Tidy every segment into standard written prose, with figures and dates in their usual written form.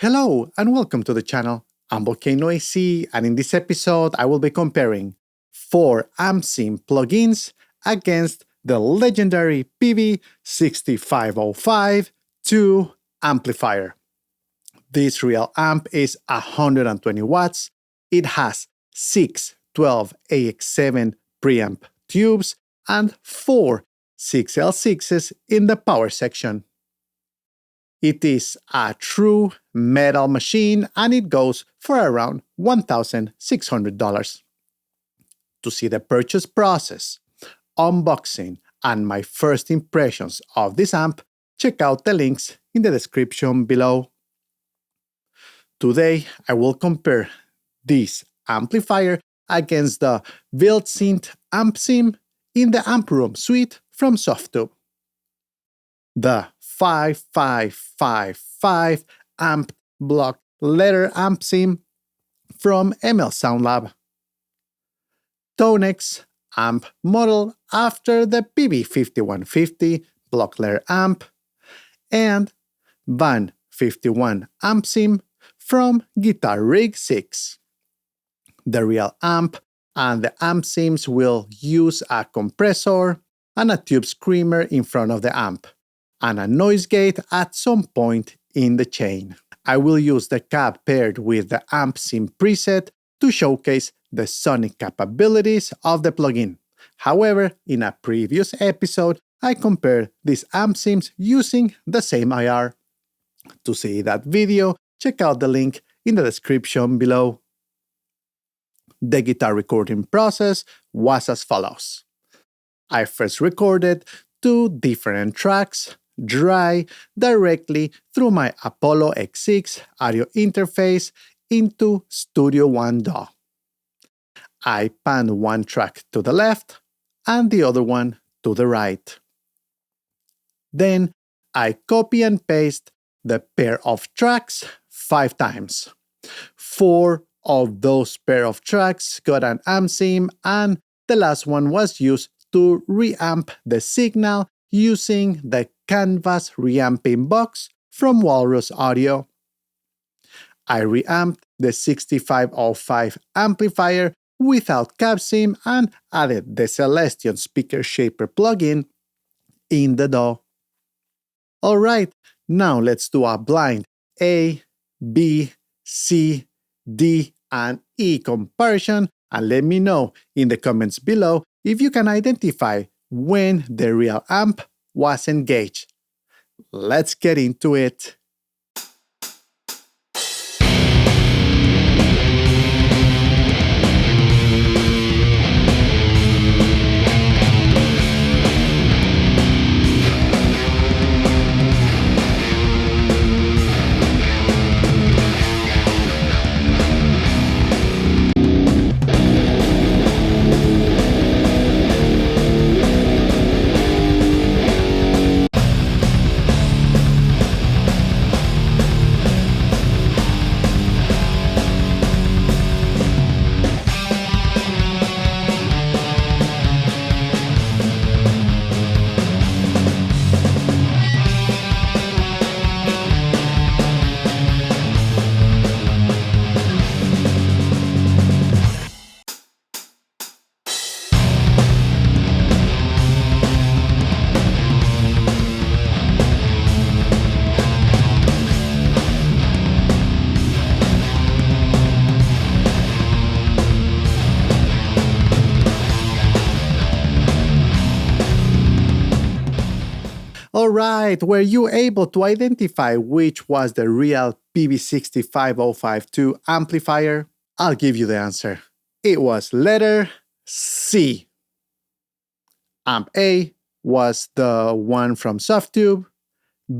Hello and welcome to the channel. I'm Volcano-AC, and in this episode I will be comparing 4 AmpSim plugins against the legendary Peavey 6505 2 amplifier. This real amp is 120 watts. It has 6 12AX7 preamp tubes and 4 6L6s in the power section. It is a true metal machine and it goes for around $1,600. To see the purchase process, unboxing, and my first impressions of this amp, check out the links in the description below. Today, I will compare this amplifier against the Built-Synth AmpSim in the Amp Room suite from SoftTube. The 5555 amp block letter AmpSim from SoundLab. Tonex amp model after the Peavey 5150 block letter amp, and Van 51 AmpSim from GR6. The real amp and the AmpSims will use a compressor and a tube screamer in front of the amp, and a noise gate at some point in the chain. I will use the cab paired with the AmpSim preset to showcase the sonic capabilities of the plugin. However, in a previous episode, I compared these AmpSims using the same IR. To see that video, check out the link in the description below. The guitar recording process was as follows. I first recorded 2 different tracks, dry, directly through my Apollo X6 audio interface into Studio One DAW. I panned one track to the left and the other one to the right. Then I copy and paste the pair of tracks 5 times. 4 of those pair of tracks got an AmpSim, and the last one was used to reamp the signal using the Canvas reamping box from Walrus Audio. I reamped the 6505 amplifier without CapSim and added the Celestion Speaker Shaper plugin in the DAW. Alright, now let's do a blind A, B, C, D, and E comparison, and let me know in the comments below if you can identify when the real amp was engaged. Let's get into it. Alright, were you able to identify which was the real Peavey 6505 2 amplifier? I'll give you the answer. It was letter C. Amp A was the one from SoftTube,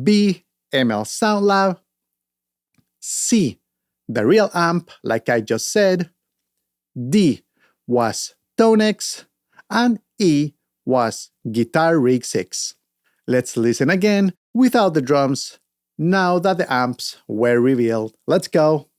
B, SoundLab, C, the real amp, like I just said, D was Tonex, and E was GR6. Let's listen again without the drums, now that the amps were revealed. Let's go!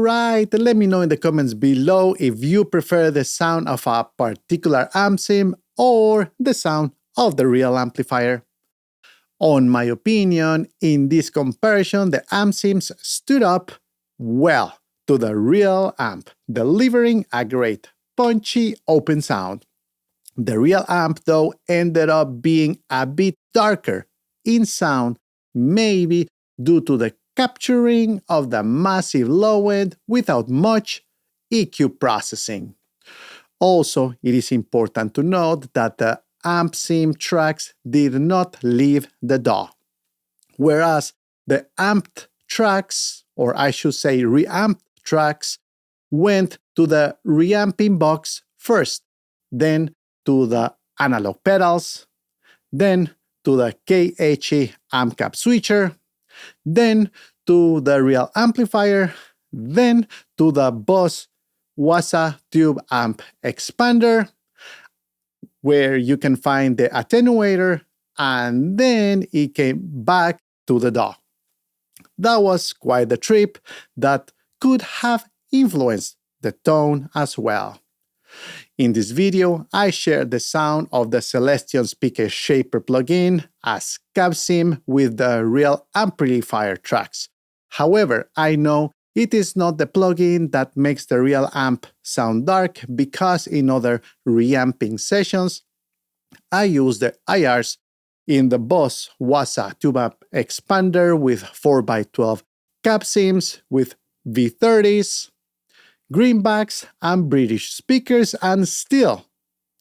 Alright, let me know in the comments below if you prefer the sound of a particular amp sim or the sound of the real amplifier. On my opinion, in this comparison, the amp sims stood up well to the real amp, delivering a great, punchy, open sound. The real amp, though, ended up being a bit darker in sound, maybe due to the capturing of the massive low end without much EQ processing. Also, it is important to note that the amp sim tracks did not leave the DAW, whereas the amped tracks, or I should say reamped tracks, went to the reamping box first, then to the analog pedals, then to the KHE amp cap switcher, then to the real amplifier, then to the Boss SoftTube amp expander, where you can find the attenuator, and then it came back to the DAW. That was quite the trip that could have influenced the tone as well. In this video, I shared the sound of the Celestion Speaker Shaper plugin as CapSim with the real amplifier tracks. However, I know it is not the plugin that makes the real amp sound dark, because in other reamping sessions, I use the IRs in the Boss SoftTube amp expander with 4x12 CapSims with V30s, greenbacks, and British speakers, and still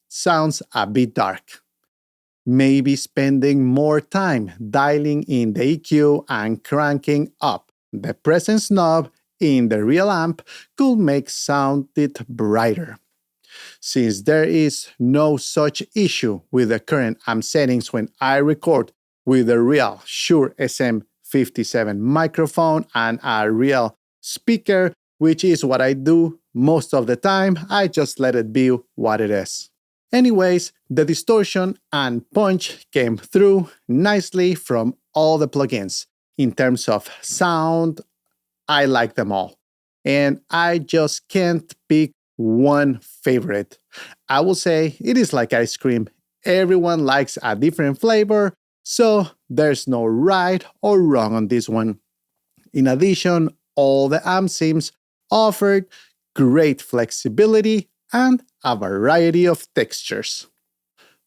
sounds a bit dark. Maybe spending more time dialing in the EQ and cranking up the presence knob in the real amp could make sound it brighter. Since there is no such issue with the current amp settings when I record with the real Shure SM57 microphone and a real speaker, which is what I do most of the time, I just let it be what it is. Anyways, the distortion and punch came through nicely from all the plugins. In terms of sound, I like them all, and I just can't pick one favorite. I will say it is like ice cream. Everyone likes a different flavor, so there's no right or wrong on this one. In addition, all the amp sims offered great flexibility and a variety of textures.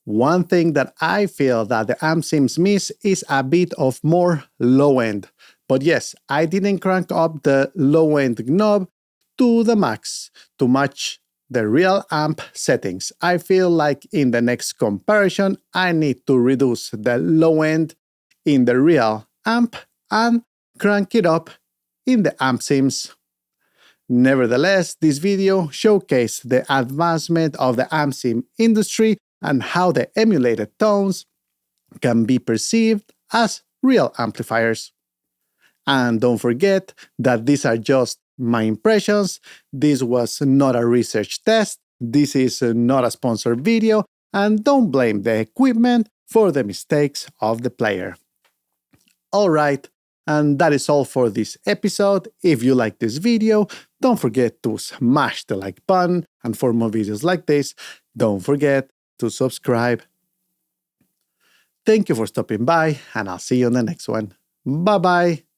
One thing that I feel that the amp sims miss is a bit of more low end. But yes, I didn't crank up the low end knob to the max to match the real amp settings. I feel like in the next comparison, I need to reduce the low end in the real amp and crank it up in the amp sims. Nevertheless, this video showcased the advancement of the amp sim industry and how the emulated tones can be perceived as real amplifiers. And don't forget that these are just my impressions. This was not a research test. This is not a sponsored video, and don't blame the equipment for the mistakes of the player. Alright, and that is all for this episode. If you like this video, don't forget to smash the like button, and for more videos like this, don't forget to subscribe. Thank you for stopping by, and I'll see you on the next one. Bye bye!